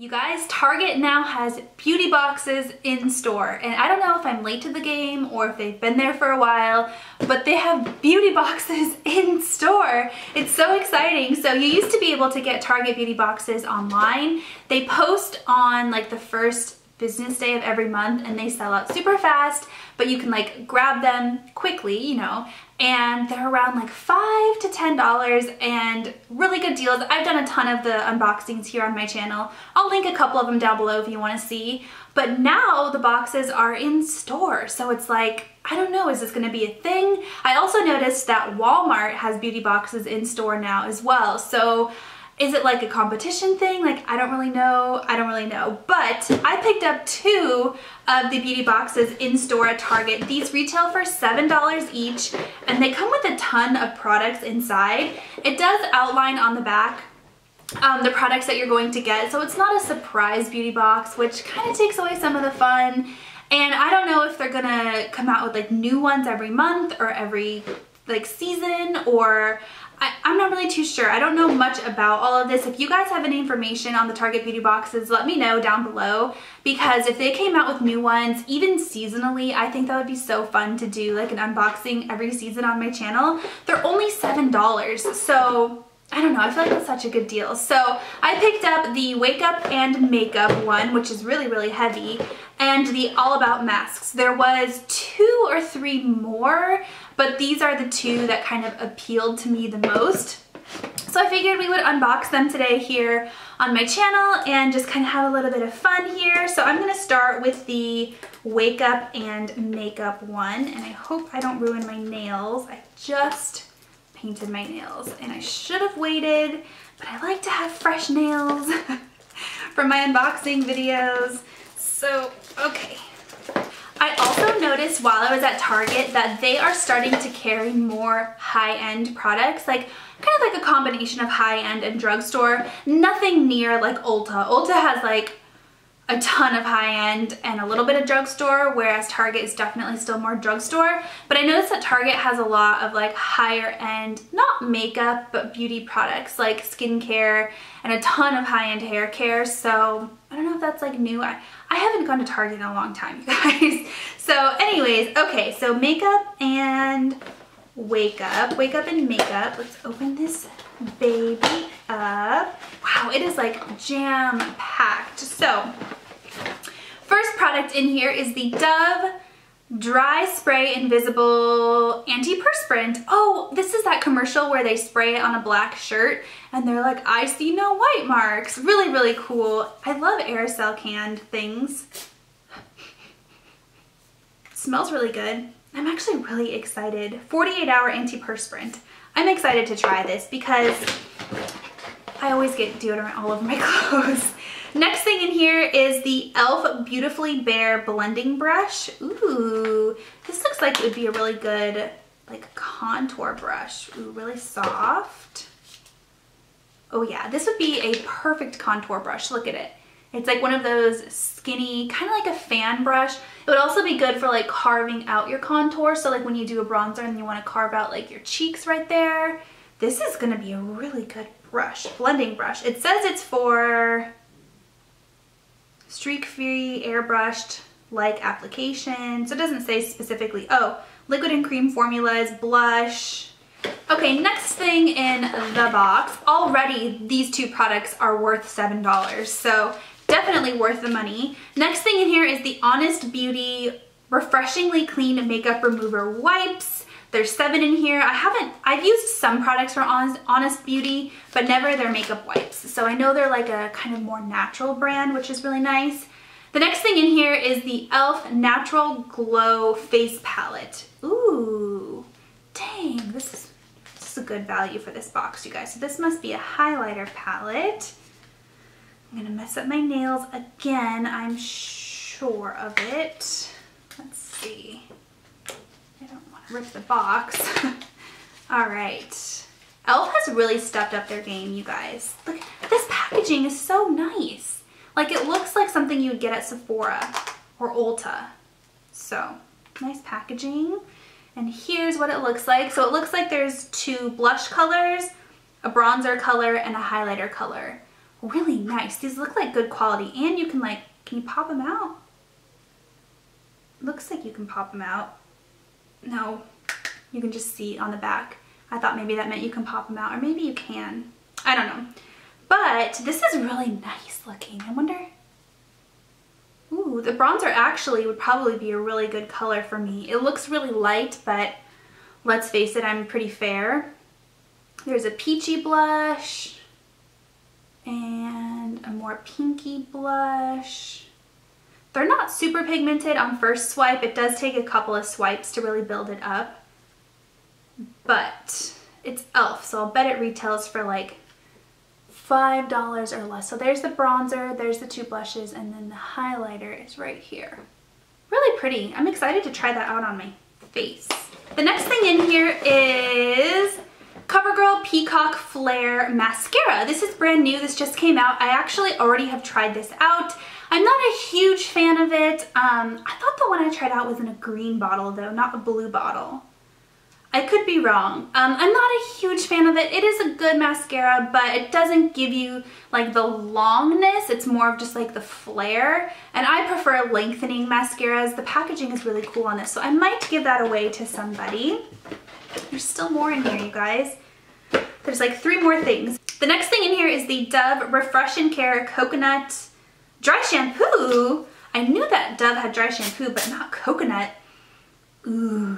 You guys, Target now has beauty boxes in store, and I don't know if I'm late to the game or if they've been there for a while, but they have beauty boxes in store. It's so exciting. So you used to be able to get Target beauty boxes online. They post on like the first business day of every month and they sell out super fast, but you can like grab them quickly, you know, and they're around like $5 to $10 and really good deals. I've done a ton of the unboxings here on my channel. I'll link a couple of them down below if you want to see, but now the boxes are in store. So it's like, I don't know, is this going to be a thing? I also noticed that Walmart has beauty boxes in store now as well. So is it like a competition thing? Like, I don't really know. But I picked up 2 of the beauty boxes in store at Target. These retail for $7 each, and they come with a ton of products inside. It does outline on the back the products that you're going to get, so it's not a surprise beauty box, which kind of takes away some of the fun. And I don't know if they're gonna come out with like new ones every month or every like season, or I'm not really too sure. I don't know much about all of this. If you guys have any information on the Target beauty boxes, let me know down below, because if they came out with new ones, even seasonally, I think that would be so fun to do like an unboxing every season on my channel. They're only $7, so I don't know, I feel like that's such a good deal. So I picked up the Wake Up and Makeup one, which is really, really heavy, and the All About masks. There was 2 or 3 more, but these are the 2 that kind of appealed to me the most. So I figured we would unbox them today here on my channel and just kind of have a little bit of fun here. So I'm gonna start with the Wake Up and Makeup one, and I hope I don't ruin my nails. I just painted my nails and I should have waited, but I like to have fresh nails for my unboxing videos. So, okay. I also noticed while I was at Target that they are starting to carry more high-end products, like kind of like a combination of high-end and drugstore. Nothing near like Ulta. Ulta has like a ton of high-end and a little bit of drugstore, whereas Target is definitely still more drugstore. But I noticed that Target has a lot of like higher-end, not makeup, but beauty products like skincare and a ton of high-end hair care. So I don't know if that's like new. I haven't gone to Target in a long time, you guys. So anyways, okay, so Makeup and Wake Up. Wake Up and Makeup. Let's open this baby up. Wow, it is like jam-packed. So first product in here is the Dove Dry Spray Invisible Antiperspirant. Oh, this is that commercial where they spray it on a black shirt and they're like, I see no white marks. Really, really cool. I love aerosol canned things. Smells really good. I'm actually really excited. 48-hour antiperspirant. I'm excited to try this because I always get deodorant all over my clothes. Next thing in here is the e.l.f. Beautifully Bare Blending Brush. Ooh, this looks like it would be a really good like contour brush. Ooh, really soft. Oh yeah, this would be a perfect contour brush. Look at it. It's like one of those skinny, kind of like a fan brush. It would also be good for like carving out your contour. So like when you do a bronzer and you want to carve out like your cheeks right there. This is going to be a really good brush, blending brush. It says it's for streak-free, airbrushed like application. So it doesn't say specifically, oh, liquid and cream formulas, blush. Okay, next thing in the box. Already these 2 products are worth $7, so definitely worth the money. Next thing in here is the Honest Beauty Refreshingly Clean Makeup Remover Wipes. There's 7 in here. I've used some products from Honest Beauty, but never their makeup wipes. So I know they're like a kind of more natural brand, which is really nice. The next thing in here is the e.l.f. Natural Glow Face Palette. Ooh, dang, this is a good value for this box, you guys. So this must be a highlighter palette. I'm gonna mess up my nails again, I'm sure of it. Let's see. I don't want to rip the box. All right. e.l.f. has really stepped up their game, you guys. Look, this packaging is so nice. Like, it looks like something you would get at Sephora or Ulta. So, nice packaging. And here's what it looks like. So it looks like there's 2 blush colors, a bronzer color, and a highlighter color. really nice. These look like good quality, and you can like, can you pop them out? Looks like you can pop them out. No, you can just see on the back. I thought maybe that meant you can pop them out, or maybe you can. I don't know. But this is really nice looking. I wonder. Ooh, the bronzer actually would probably be a really good color for me. It looks really light, but let's face it, I'm pretty fair. There's a peachy blush and a more pinky blush. They're not super pigmented on first swipe. It does take a couple of swipes to really build it up, but it's e.l.f. so I'll bet it retails for like $5 or less. So there's the bronzer, there's the two blushes, and then the highlighter is right here. Really pretty. I'm excited to try that out on my face. The next thing in here is CoverGirl Peacock Flare Mascara. This is brand new. This just came out. I actually already have tried this out. I'm not a huge fan of it. I thought the one I tried out was in a green bottle though, not a blue bottle. I could be wrong. I'm not a huge fan of it. It is a good mascara, but it doesn't give you like the longness. It's more of just like the flare. And I prefer lengthening mascaras. The packaging is really cool on this, so I might give that away to somebody. There's still more in here, you guys. There's like 3 more things. The next thing in here is the Dove Refresh and Care Coconut Dry Shampoo. I knew that Dove had dry shampoo, but not coconut. Ooh.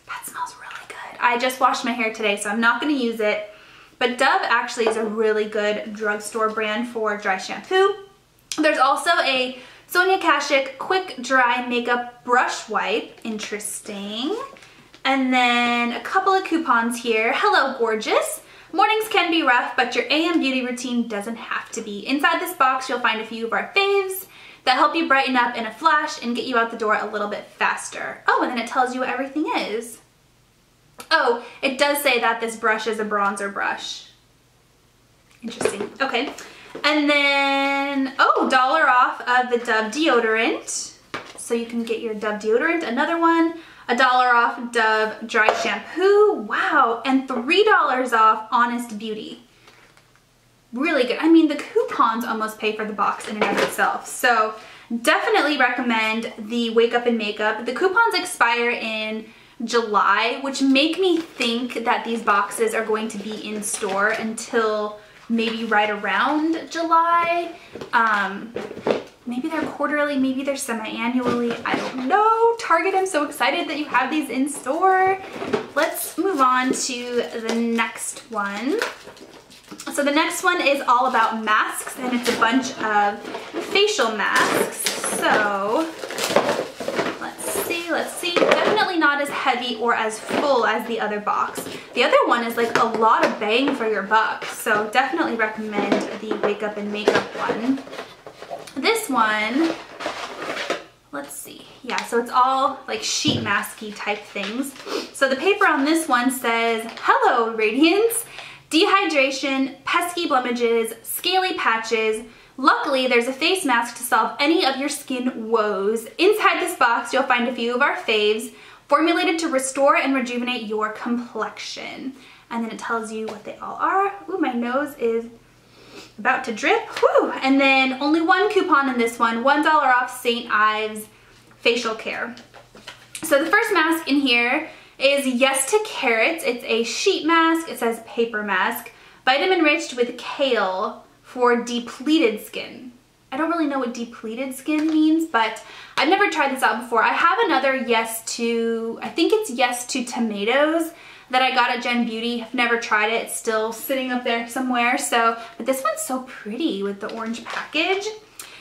That smells really good. I just washed my hair today, so I'm not going to use it. But Dove actually is a really good drugstore brand for dry shampoo. There's also a Sonia Kashuk Quick Dry Makeup Brush Wipe. Interesting. And then a couple of coupons here. Hello, gorgeous. Mornings can be rough, but your AM beauty routine doesn't have to be. Inside this box, you'll find a few of our faves that help you brighten up in a flash and get you out the door a little bit faster. Oh, and then it tells you what everything is. Oh, it does say that this brush is a bronzer brush. Interesting. Okay. And then, oh, $1 off of the Dove deodorant. So you can get your Dove deodorant. Another one, $1 off Dove dry shampoo. Wow. And $3 off Honest Beauty. Really good. I mean, the coupons almost pay for the box in and of itself. So definitely recommend the Wake Up and Makeup. The coupons expire in July, which make me think that these boxes are going to be in store until maybe right around July. Maybe they're quarterly, maybe they're semi-annually, I don't know. Target, I'm so excited that you have these in store. Let's move on to the next one. So the next one is all about masks, and it's a bunch of facial masks. So let's see. Definitely not as heavy or as full as the other box. The other one is like a lot of bang for your buck. So definitely recommend the Wake Up and Makeup one. This one, let's see. Yeah, so it's all like sheet masky type things. So the paper on this one says, hello, radiance, dehydration, pesky blemishes, scaly patches. Luckily, there's a face mask to solve any of your skin woes. Inside this box, you'll find a few of our faves, formulated to restore and rejuvenate your complexion. And then it tells you what they all are. Ooh, my nose is about to drip. Whew. And then only one coupon in this one, $1 off St. Ives facial care. So the first mask in here is Yes to Carrots. It's a sheet mask. It says paper mask. Vitamin enriched with kale for depleted skin. I don't really know what depleted skin means, but I've never tried this out before. I have another Yes to, I think it's Yes to Tomatoes that I got at Gen Beauty. I've never tried it. It's still sitting up there somewhere. So, but this one's so pretty with the orange package.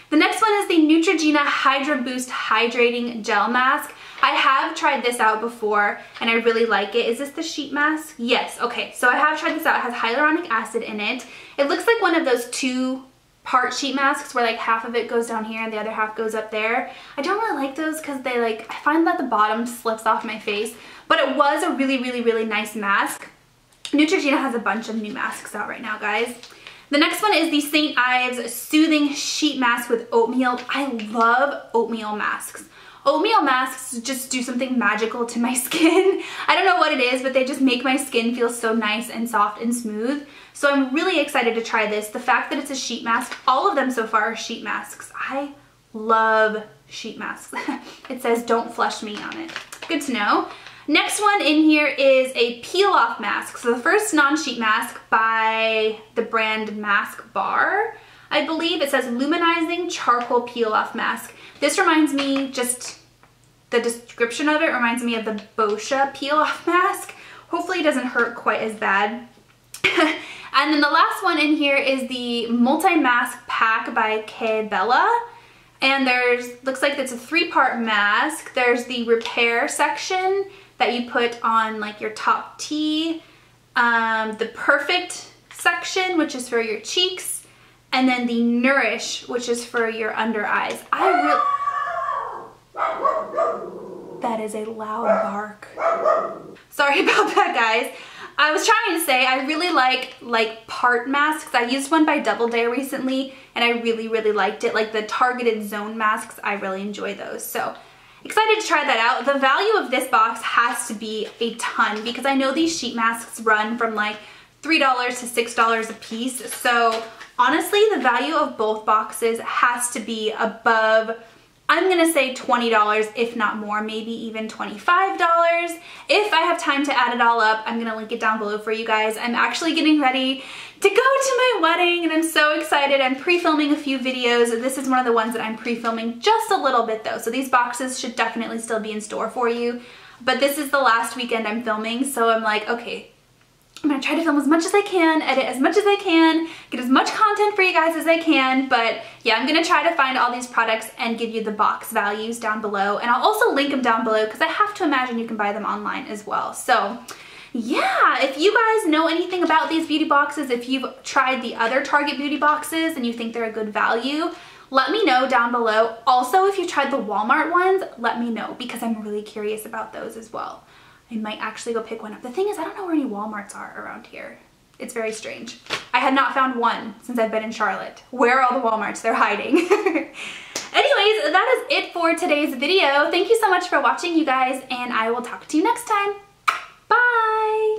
The next one is the Neutrogena Hydra Boost Hydrating Gel Mask. I have tried this out before and I really like it. Is this the sheet mask? Yes, okay. So I have tried this out. It has hyaluronic acid in it. It looks like one of those 2-part sheet masks where like half of it goes down here and the other half goes up there. I don't really like those because they like, I find that the bottom slips off my face, but it was a really, really, really nice mask. Neutrogena has a bunch of new masks out right now, guys. The next one is the St. Ives Soothing Sheet Mask with Oatmeal. I love oatmeal masks. Oatmeal masks just do something magical to my skin. I don't know what it is, but they just make my skin feel so nice and soft and smooth. So I'm really excited to try this. The fact that it's a sheet mask, all of them so far are sheet masks. I love sheet masks. It says don't flush me on it. Good to know. Next one in here is a peel-off mask. So the first non-sheet mask by the brand Mask Bar. I believe it says Luminizing Charcoal Peel-Off Mask. This reminds me, just the description of it reminds me of the Boscia peel-off mask. Hopefully it doesn't hurt quite as bad. And then the last one in here is the Multi-Mask Pack by K Bella. And looks like it's a 3-part mask. There's the repair section that you put on like your top T, the perfect section, which is for your cheeks, and then the nourish, which is for your under eyes. That is a loud bark. Sorry about that, guys. I was trying to say I really like part masks. I used one by Double Dare recently and I really liked it. Like the targeted zone masks, I really enjoy those. So excited to try that out. The value of this box has to be a ton because I know these sheet masks run from like $3 to $6 a piece. So honestly, the value of both boxes has to be above, I'm gonna say $20, if not more, maybe even $25. If I have time to add it all up, I'm gonna link it down below for you guys. I'm actually getting ready to go to my wedding and I'm so excited. I'm pre-filming a few videos. This is one of the ones that I'm pre-filming just a little bit though. So these boxes should definitely still be in store for you. But this is the last weekend I'm filming, so I'm like, okay, I'm gonna try to film as much as I can, edit as much as I can, get as much content for you guys as I can, but yeah, I'm gonna try to find all these products and give you the box values down below, and I'll also link them down below because I have to imagine you can buy them online as well. So yeah, if you guys know anything about these beauty boxes, if you've tried the other Target beauty boxes and you think they're a good value, let me know down below. Also, if you tried the Walmart ones, let me know because I'm really curious about those as well. I might actually go pick one up. The thing is, I don't know where any Walmarts are around here. It's very strange. I had not found one since I've been in Charlotte. Where are all the Walmarts? They're hiding. Anyways, that is it for today's video. Thank you so much for watching, you guys, and I will talk to you next time. Bye!